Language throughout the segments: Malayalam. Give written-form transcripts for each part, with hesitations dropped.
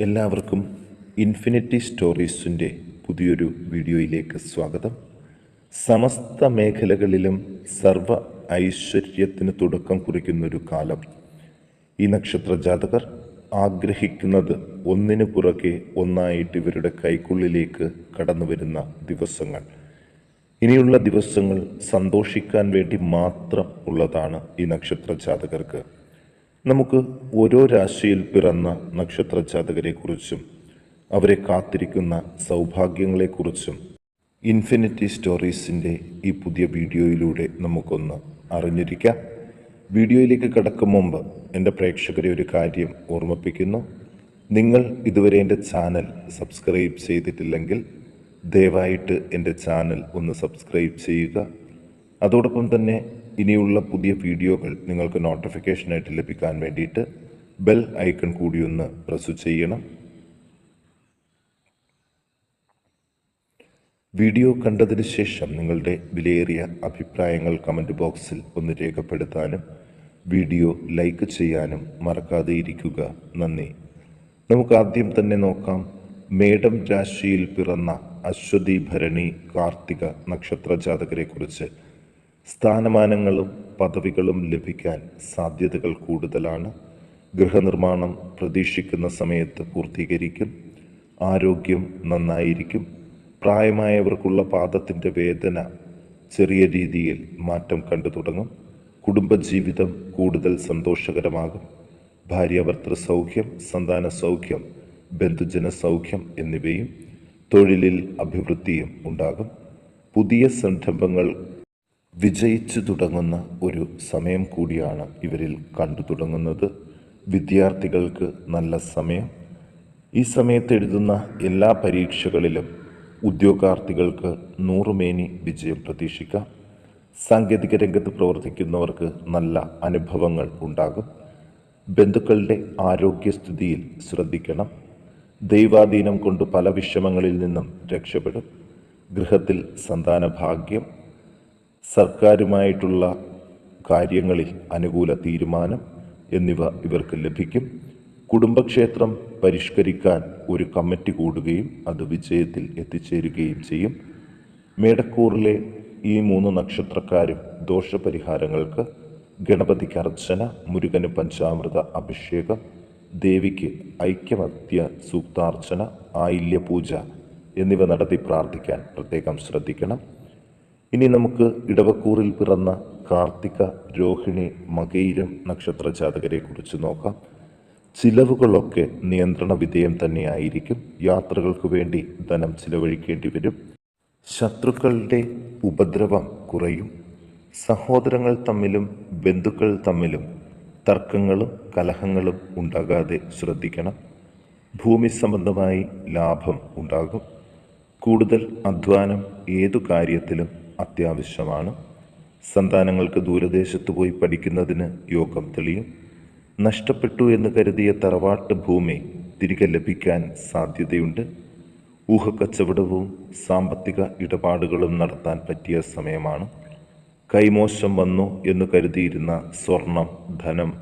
എല്ലാവർക്കും ഇൻഫിനിറ്റി സ്റ്റോറീസിൻ്റെ പുതിയൊരു വീഡിയോയിലേക്ക് സ്വാഗതം. സമസ്ത മേഖലകളിലും സർവ ഐശ്വര്യത്തിന് തുടക്കം കുറിക്കുന്നൊരു കാലം. ഈ നക്ഷത്ര ജാതകർ ആഗ്രഹിക്കുന്നത് ഒന്നിനു പുറകെ ഒന്നായിട്ട് ഇവരുടെ കൈക്കുള്ളിലേക്ക് കടന്നു വരുന്ന ദിവസങ്ങൾ. ഇനിയുള്ള ദിവസങ്ങൾ സന്തോഷിക്കാൻ വേണ്ടി മാത്രം ഉള്ളതാണ് ഈ നക്ഷത്ര ജാതകർക്ക്. നമുക്ക് ഓരോ രാശിയിൽ പിറന്ന നക്ഷത്ര ജാതകരെക്കുറിച്ചും അവരെ കാത്തിരിക്കുന്ന സൗഭാഗ്യങ്ങളെക്കുറിച്ചും ഇൻഫിനിറ്റി സ്റ്റോറീസിൻ്റെ ഈ പുതിയ വീഡിയോയിലൂടെ നമുക്കൊന്ന് അറിഞ്ഞിരിക്കാം. വീഡിയോയിലേക്ക് കടക്കും മുമ്പ് എൻ്റെ പ്രേക്ഷകരെ ഒരു കാര്യം ഓർമ്മിപ്പിക്കുന്നു. നിങ്ങൾ ഇതുവരെ എൻ്റെ ചാനൽ സബ്സ്ക്രൈബ് ചെയ്തിട്ടില്ലെങ്കിൽ ദയവായിട്ട് എൻ്റെ ചാനൽ ഒന്ന് സബ്സ്ക്രൈബ് ചെയ്യുക. അതോടൊപ്പം തന്നെ ഇനിയുള്ള പുതിയ വീഡിയോകൾ നിങ്ങൾക്ക് നോട്ടിഫിക്കേഷനായിട്ട് ലഭിക്കാൻ വേണ്ടിയിട്ട് ബെൽ ഐക്കൺ കൂടി ഒന്ന് പ്രസ് ചെയ്യണം. വീഡിയോ കണ്ടതിന് ശേഷം നിങ്ങളുടെ വിലയേറിയ അഭിപ്രായങ്ങൾ കമൻറ്റ് ബോക്സിൽ ഒന്ന് രേഖപ്പെടുത്താനും വീഡിയോ ലൈക്ക് ചെയ്യാനും മറക്കാതെ ഇരിക്കുക. നന്ദി. നമുക്ക് ആദ്യം തന്നെ നോക്കാം. മേടം രാശിയിൽ പിറന്ന അശ്വതി, ഭരണി, കാർത്തിക നക്ഷത്ര ജാതകരെക്കുറിച്ച്. സ്ഥാനമാനങ്ങളും പദവികളും ലഭിക്കാൻ സാധ്യതകൾ കൂടുതലാണ്. ഗൃഹനിർമ്മാണം പ്രതീക്ഷിക്കുന്ന സമയത്ത് പൂർത്തീകരിക്കും. ആരോഗ്യം നന്നായിരിക്കും. പ്രായമായവർക്കുള്ള പാദത്തിൻ്റെ വേദന ചെറിയ രീതിയിൽ മാറ്റം കണ്ടു തുടങ്ങും. കുടുംബജീവിതം കൂടുതൽ സന്തോഷകരമാകും. ഭാര്യാഭർത്തൃ സൗഖ്യം, സന്താന സൗഖ്യം, ബന്ധുജന സൗഖ്യം എന്നിവയും തൊഴിലിൽ അഭിവൃദ്ധിയും ഉണ്ടാകും. പുതിയ സംരംഭങ്ങൾ വിജയിച്ചു തുടങ്ങുന്ന ഒരു സമയം കൂടിയാണ് ഇവരിൽ കണ്ടു തുടങ്ങുന്നത്. വിദ്യാർത്ഥികൾക്ക് നല്ല സമയം. ഈ സമയത്ത് എഴുതുന്ന എല്ലാ പരീക്ഷകളിലും ഉദ്യോഗാർത്ഥികൾക്ക് നൂറുമേനി വിജയം പ്രതീക്ഷിക്കാം. സാങ്കേതിക രംഗത്ത് പ്രവർത്തിക്കുന്നവർക്ക് നല്ല അനുഭവങ്ങൾ ഉണ്ടാകും. ബന്ധുക്കളുടെ ആരോഗ്യസ്ഥിതിയിൽ ശ്രദ്ധിക്കണം. ദൈവാധീനം കൊണ്ട് പല വിഷമങ്ങളിൽ നിന്നും രക്ഷപ്പെടും. ഗൃഹത്തിൽ സന്താന ഭാഗ്യം. സർക്കാരുമായിട്ടുള്ള കാര്യങ്ങളിൽ അനുകൂല തീരുമാനം എന്നിവ ഇവർക്ക് ലഭിക്കും. കുടുംബക്ഷേത്രം പരിഷ്കരിക്കാൻ ഒരു കമ്മിറ്റി കൂടുകയും അത് വിജയത്തിൽ എത്തിച്ചേരുകയും ചെയ്യും. മേടക്കൂറിലെ ഈ 3 നക്ഷത്രക്കാരും ദോഷപരിഹാരങ്ങൾക്ക് ഗണപതിക്ക് അർച്ചന, മുരുകന് പഞ്ചാമൃത അഭിഷേകം, ദേവിക്ക് ഐക്യമത്യ സൂക്താർച്ചന, ആയില്യപൂജ എന്നിവ നടത്തി പ്രാർത്ഥിക്കാൻ പ്രത്യേകം ശ്രദ്ധിക്കണം. ഇനി നമുക്ക് ഇടവക്കൂറിൽ പിറന്ന കാർത്തിക, രോഹിണി, മകയിരം നക്ഷത്ര ജാതകരെക്കുറിച്ച് നോക്കാം. ചിലവുകളൊക്കെ നിയന്ത്രണ വിധേയം തന്നെയായിരിക്കും. യാത്രകൾക്ക് വേണ്ടി ധനം ചിലവഴിക്കേണ്ടി വരും. ശത്രുക്കളുടെ ഉപദ്രവം കുറയും. സഹോദരങ്ങൾ തമ്മിലും ബന്ധുക്കൾ തമ്മിലും തർക്കങ്ങളും കലഹങ്ങളും ഉണ്ടാകാതെ ശ്രദ്ധിക്കണം. ഭൂമി സംബന്ധമായി ലാഭം ഉണ്ടാകും. കൂടുതൽ അധ്വാനം ഏതു കാര്യത്തിലും അത്യാവശ്യമാണ്. സന്താനങ്ങൾക്ക് ദൂരദേശത്ത് പോയി പഠിക്കുന്നതിന് യോഗം തെളിയും. നഷ്ടപ്പെട്ടു എന്ന് കരുതിയ തറവാട്ട് ഭൂമി തിരികെ ലഭിക്കാൻ സാധ്യതയുണ്ട്. ഊഹക്കച്ചവടവും സാമ്പത്തിക ഇടപാടുകളും നടത്താൻ പറ്റിയ സമയമാണ്. കൈമോശം വന്നു എന്ന് കരുതിയിരുന്ന സ്വർണം, ധനം,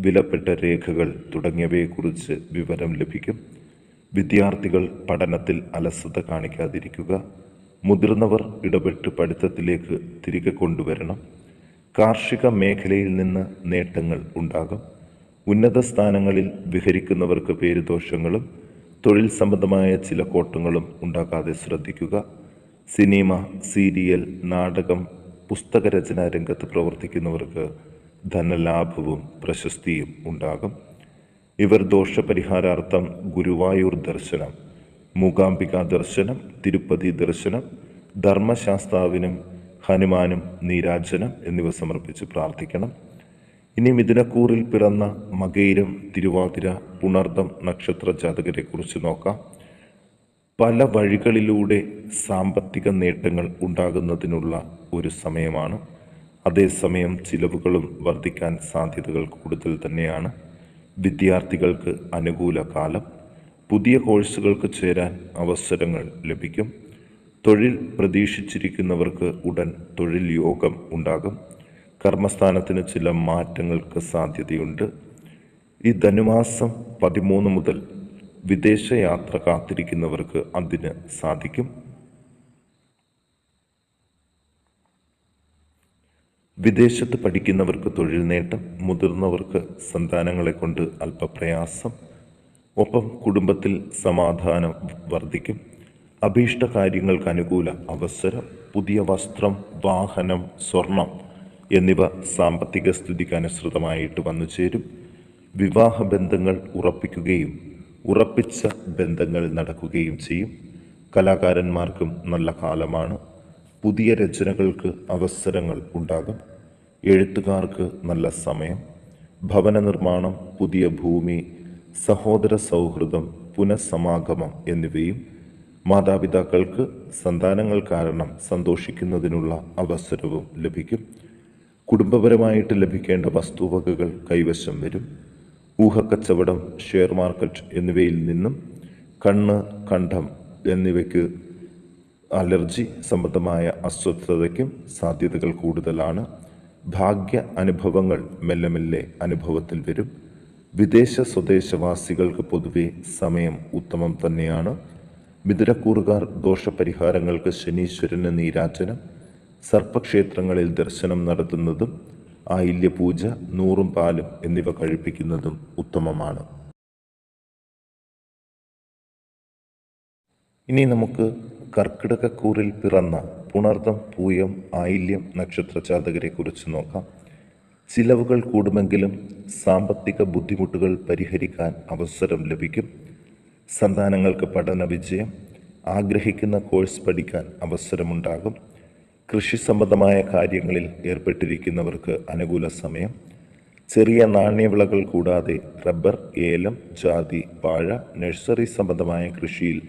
വിലപ്പെട്ട രേഖകൾ തുടങ്ങിയവയെക്കുറിച്ച് വിവരം ലഭിക്കും. വിദ്യാർത്ഥികൾ പഠനത്തിൽ അലസത കാണിക്കാതിരിക്കുക. മുതിർന്നവർ ഇടപെട്ട് പഠിത്തത്തിലേക്ക് തിരികെ കൊണ്ടുവരണം. കാർഷിക മേഖലയിൽ നിന്ന് നേട്ടങ്ങൾ ഉണ്ടാകും. ഉന്നത സ്ഥാനങ്ങളിൽ വിഹരിക്കുന്നവർക്ക് പേരുദോഷങ്ങളും തൊഴിൽ സംബന്ധമായ ചില കോട്ടങ്ങളും ഉണ്ടാകാതെ ശ്രദ്ധിക്കുക. സിനിമ, സീരിയൽ, നാടകം, പുസ്തകരചനാ രംഗത്ത് പ്രവർത്തിക്കുന്നവർക്ക് ധനലാഭവും പ്രശസ്തിയും ഉണ്ടാകും. ഇവർ ദോഷപരിഹാരാർത്ഥം ഗുരുവായൂർ ദർശനം, മൂകാംബിക ദർശനം, തിരുപ്പതി ദർശനം, ധർമ്മശാസ്താവിനും ഹനുമാനും നീരാജനം എന്നിവ സമർപ്പിച്ച് പ്രാർത്ഥിക്കണം. ഇനി മിഥുനക്കൂറിൽ പിറന്ന മകയിരം, തിരുവാതിര, പുണർദം നക്ഷത്ര ജാതകരെക്കുറിച്ച് നോക്കാം. പല വഴികളിലൂടെ സാമ്പത്തിക നേട്ടങ്ങൾ ഉണ്ടാകുന്നതിനുള്ള ഒരു സമയമാണ്. അതേസമയം ചിലവുകളും വർദ്ധിക്കാൻ സാധ്യതകൾ കൂടുതൽ തന്നെയാണ്. വിദ്യാർത്ഥികൾക്ക് അനുകൂല കാലം. പുതിയ കോഴ്സുകൾക്ക് ചേരാൻ അവസരങ്ങൾ ലഭിക്കും. തൊഴിൽ പ്രതീക്ഷിച്ചിരിക്കുന്നവർക്ക് ഉടൻ തൊഴിൽ യോഗം ഉണ്ടാകും. കർമ്മസ്ഥാനത്തിന് ചില മാറ്റങ്ങൾക്ക് സാധ്യതയുണ്ട്. ഈ ധനുമാസം 13 മുതൽ വിദേശയാത്ര കാത്തിരിക്കുന്നവർക്ക് അതിന് സാധിക്കും. വിദേശത്ത് പഠിക്കുന്നവർക്ക് തൊഴിൽ നേട്ടം, മുതിർന്നവർക്ക് സന്താനങ്ങളെ കൊണ്ട് അല്പപ്രയാസം, ഒപ്പം കുടുംബത്തിൽ സമാധാനം വർദ്ധിക്കും. അഭീഷ്ട കാര്യങ്ങൾക്ക് അനുകൂല അവസരം. പുതിയ വസ്ത്രം, വാഹനം, സ്വർണം എന്നിവ സാമ്പത്തിക സ്ഥിതിക്ക് അനുസൃതമായിട്ട് വന്നു ചേരും. വിവാഹ ബന്ധങ്ങൾ ഉറപ്പിക്കുകയും ഉറപ്പിച്ച ബന്ധങ്ങൾ നടക്കുകയും ചെയ്യും. കലാകാരന്മാർക്കും നല്ല കാലമാണ്. പുതിയ രചനകൾക്ക് അവസരങ്ങൾ ഉണ്ടാകും. എഴുത്തുകാർക്ക് നല്ല സമയം. ഭവന നിർമ്മാണം, പുതിയ ഭൂമി, സഹോദര സൗഹൃദം, പുനഃസമാഗമം എന്നിവയും മാതാപിതാക്കൾക്ക് സന്താനങ്ങൾ കാരണം സന്തോഷിക്കുന്നതിനുള്ള അവസരവും ലഭിക്കും. കുടുംബപരമായിട്ട് ലഭിക്കേണ്ട വസ്തുവകകൾ കൈവശം വരും. ഊഹക്കച്ചവടം, ഷെയർ മാർക്കറ്റ് എന്നിവയിൽ നിന്നും കണ്ണ്, കണ്ഠം എന്നിവയ്ക്ക് അലർജി സംബന്ധമായ അസ്വസ്ഥതയ്ക്കും സാധ്യതകൾ കൂടുതലാണ്. ഭാഗ്യ അനുഭവങ്ങൾ മെല്ലെ മെല്ലെ അനുഭവത്തിൽ വരും. വിദേശ സ്വദേശവാസികൾക്ക് പൊതുവെ സമയം ഉത്തമം തന്നെയാണ്. മിഥുനക്കൂറുകാർ ദോഷപരിഹാരങ്ങൾക്ക് ശനീശ്വരന് നീരാജനം, സർപ്പക്ഷേത്രങ്ങളിൽ ദർശനം നടത്തുന്നതും ആയില്യപൂജ, നൂറും പാലും എന്നിവ കഴിപ്പിക്കുന്നതും ഉത്തമമാണ്. ഇനി നമുക്ക് കർക്കിടകക്കൂറിൽ പിറന്ന പുണർദം, പൂയം, ആയില്യം നക്ഷത്ര ജാതകരെ കുറിച്ച് നോക്കാം. ചിലവുകൾ കൂടുമെങ്കിലും സാമ്പത്തിക ബുദ്ധിമുട്ടുകൾ പരിഹരിക്കാൻ അവസരം ലഭിക്കും. സന്താനങ്ങൾക്ക് പഠന വിജയം, ആഗ്രഹിക്കുന്ന കോഴ്സ് പഠിക്കാൻ അവസരമുണ്ടാകും. കൃഷി സംബന്ധമായ കാര്യങ്ങളിൽ ഏർപ്പെട്ടിരിക്കുന്നവർക്ക് അനുകൂല സമയം. ചെറിയ നാണ്യവിളകൾ കൂടാതെ റബ്ബർ, ഏലം, ജാതി, വാഴ, നഴ്സറി സംബന്ധമായ കൃഷിയിൽ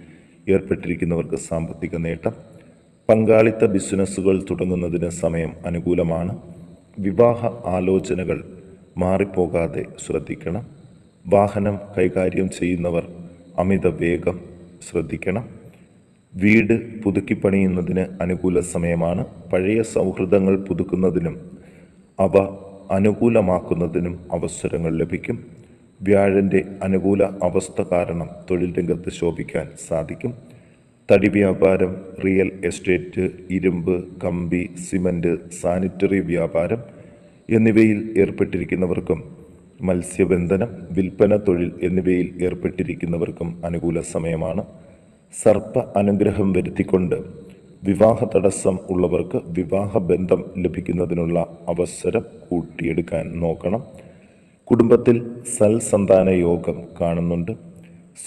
ഏർപ്പെട്ടിരിക്കുന്നവർക്ക് സാമ്പത്തിക നേട്ടം. പങ്കാളിത്ത ബിസിനസ്സുകൾ തുടങ്ങുന്നതിന് സമയം അനുകൂലമാണ്. വിവാഹ ആലോചനകൾ മാറിപ്പോകാതെ ശ്രദ്ധിക്കണം. വാഹനം കൈകാര്യം ചെയ്യുന്നവർ അമിത വേഗം ശ്രദ്ധിക്കണം. വീട് പുതുക്കിപ്പണിയുന്നതിന് അനുകൂല സമയമാണ്. പഴയ സൗഹൃദങ്ങൾ പുതുക്കുന്നതിനും അവ അനുകൂലമാക്കുന്നതിനും അവസരങ്ങൾ ലഭിക്കും. വ്യാഴൻ്റെ അനുകൂല അവസ്ഥ കാരണം തൊഴിൽ രംഗത്ത് ശോഭിക്കാൻ സാധിക്കും. തടി വ്യാപാരം, റിയൽ എസ്റ്റേറ്റ്, ഇരുമ്പ്, കമ്പി, സിമൻറ്റ്, സാനിറ്ററി വ്യാപാരം എന്നിവയിൽ ഏർപ്പെട്ടിരിക്കുന്നവർക്കും മത്സ്യബന്ധനം, വിൽപ്പന തൊഴിൽ എന്നിവയിൽ ഏർപ്പെട്ടിരിക്കുന്നവർക്കും അനുകൂല സമയമാണ്. സർപ്പ അനുഗ്രഹം വരുത്തിക്കൊണ്ട് വിവാഹ തടസ്സം ഉള്ളവർക്ക് വിവാഹബന്ധം ലഭിക്കുന്നതിനുള്ള അവസരം കൂട്ടിയെടുക്കാൻ നോക്കണം. കുടുംബത്തിൽ സൽസന്താന യോഗം കാണുന്നുണ്ട്.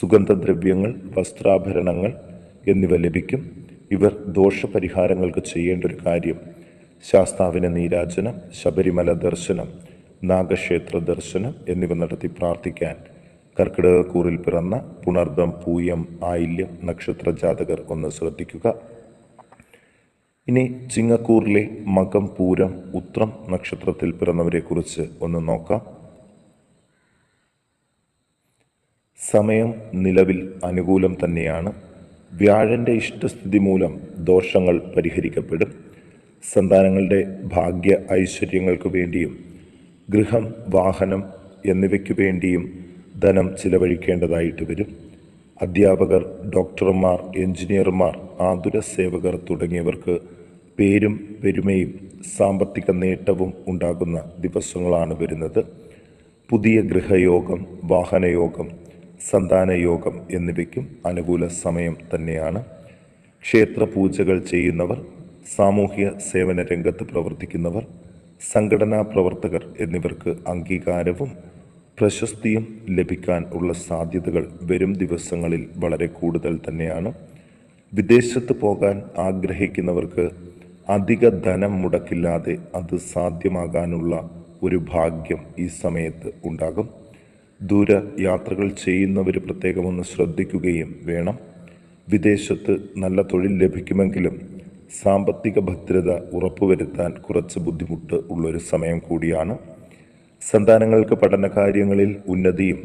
സുഗന്ധദ്രവ്യങ്ങൾ, വസ്ത്രാഭരണങ്ങൾ എന്നിവ ലഭിക്കും. ഇവർ ദോഷപരിഹാരങ്ങൾക്ക് ചെയ്യേണ്ട ഒരു കാര്യം ശാസ്താവിന് നീരാജനം, ശബരിമല ദർശനം, നാഗക്ഷേത്ര ദർശനം എന്നിവ നടത്തി പ്രാർത്ഥിക്കാൻ കർക്കിടകക്കൂറിൽ പിറന്ന പുണർദം, പൂയം, ആയില്യം നക്ഷത്ര ജാതകർ ഒന്ന് ശ്രദ്ധിക്കുക. ഇനി ചിങ്ങക്കൂറിലെ മകം, പൂരം, ഉത്രം നക്ഷത്രത്തിൽ പിറന്നവരെ കുറിച്ച് ഒന്ന് നോക്കാം. സമയം നിലവിൽ അനുകൂലം തന്നെയാണ്. വ്യാഴൻ്റെ ഇഷ്ടസ്ഥിതി മൂലം ദോഷങ്ങൾ പരിഹരിക്കപ്പെടും. സന്താനങ്ങളുടെ ഭാഗ്യ ഐശ്വര്യങ്ങൾക്ക് വേണ്ടിയും ഗൃഹം, വാഹനം എന്നിവയ്ക്കു വേണ്ടിയും ധനം ചിലവഴിക്കേണ്ടതായിട്ട് വരും. അധ്യാപകർ, ഡോക്ടർമാർ, എഞ്ചിനീയർമാർ, ആതുര സേവകർ തുടങ്ങിയവർക്ക് പേരും പെരുമയും സാമ്പത്തിക നേട്ടവും ഉണ്ടാകുന്ന ദിവസങ്ങളാണ് വരുന്നത്. പുതിയ ഗൃഹയോഗം, വാഹനയോഗം, സന്താനയോഗം എന്നിവയ്ക്കും അനുകൂല സമയം തന്നെയാണ്. ക്ഷേത്ര പൂജകൾ ചെയ്യുന്നവർ, സാമൂഹ്യ സേവന രംഗത്ത് പ്രവർത്തിക്കുന്നവർ, സംഘടനാ പ്രവർത്തകർ എന്നിവർക്ക് അംഗീകാരവും പ്രശസ്തിയും ലഭിക്കാൻ ഉള്ള സാധ്യതകൾ വരും ദിവസങ്ങളിൽ വളരെ കൂടുതൽ തന്നെയാണ്. വിദേശത്ത് പോകാൻ ആഗ്രഹിക്കുന്നവർക്ക് അധിക ധനം മുടക്കില്ലാതെ അത് സാധ്യമാകാനുള്ള ഒരു ഭാഗ്യം ഈ സമയത്ത് ഉണ്ടാകും. ദൂര യാത്രകൾ ചെയ്യുന്നവർ പ്രത്യേകം ഒന്ന് ശ്രദ്ധിക്കുകയും വേണം. വിദേശത്ത് നല്ല തൊഴിൽ ലഭിക്കുമെങ്കിലും സാമ്പത്തിക ഭദ്രത ഉറപ്പുവരുത്താൻ കുറച്ച് ബുദ്ധിമുട്ട് ഉള്ളൊരു സമയം കൂടിയാണ്. സന്താനങ്ങൾക്ക് പഠനകാര്യങ്ങളിൽ ഉന്നതിയും,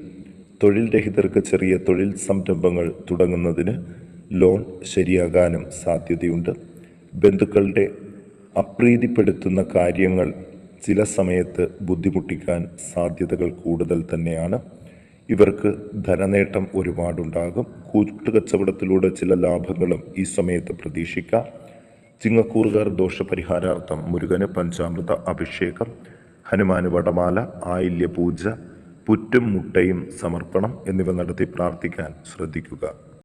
തൊഴിൽ രഹിതർക്ക് ചെറിയ തൊഴിൽ സംരംഭങ്ങൾ തുടങ്ങുന്നതിന് ലോൺ ശരിയാകാനും സാധ്യതയുണ്ട്. ബന്ധുക്കളുടെ അപ്രീതിപ്പെടുത്തുന്ന കാര്യങ്ങൾ ചില സമയത്ത് ബുദ്ധിമുട്ടിക്കാൻ സാധ്യതകൾ കൂടുതൽ തന്നെയാണ്. ഇവർക്ക് ധനനേട്ടം ഒരുപാടുണ്ടാകും. കൂട്ടുകച്ചവടത്തിലൂടെ ചില ലാഭങ്ങളും ഈ സമയത്ത് പ്രതീക്ഷിക്കാം. ചിങ്ങക്കൂറുകാർ ദോഷപരിഹാരാർത്ഥം മുരുകന് പഞ്ചാമൃത അഭിഷേകം, ഹനുമാന് വടമാല, ആയില്യപൂജ, പുറ്റും മുട്ടയും സമർപ്പണം എന്നിവ നടത്തി പ്രാർത്ഥിക്കാൻ ശ്രദ്ധിക്കുക.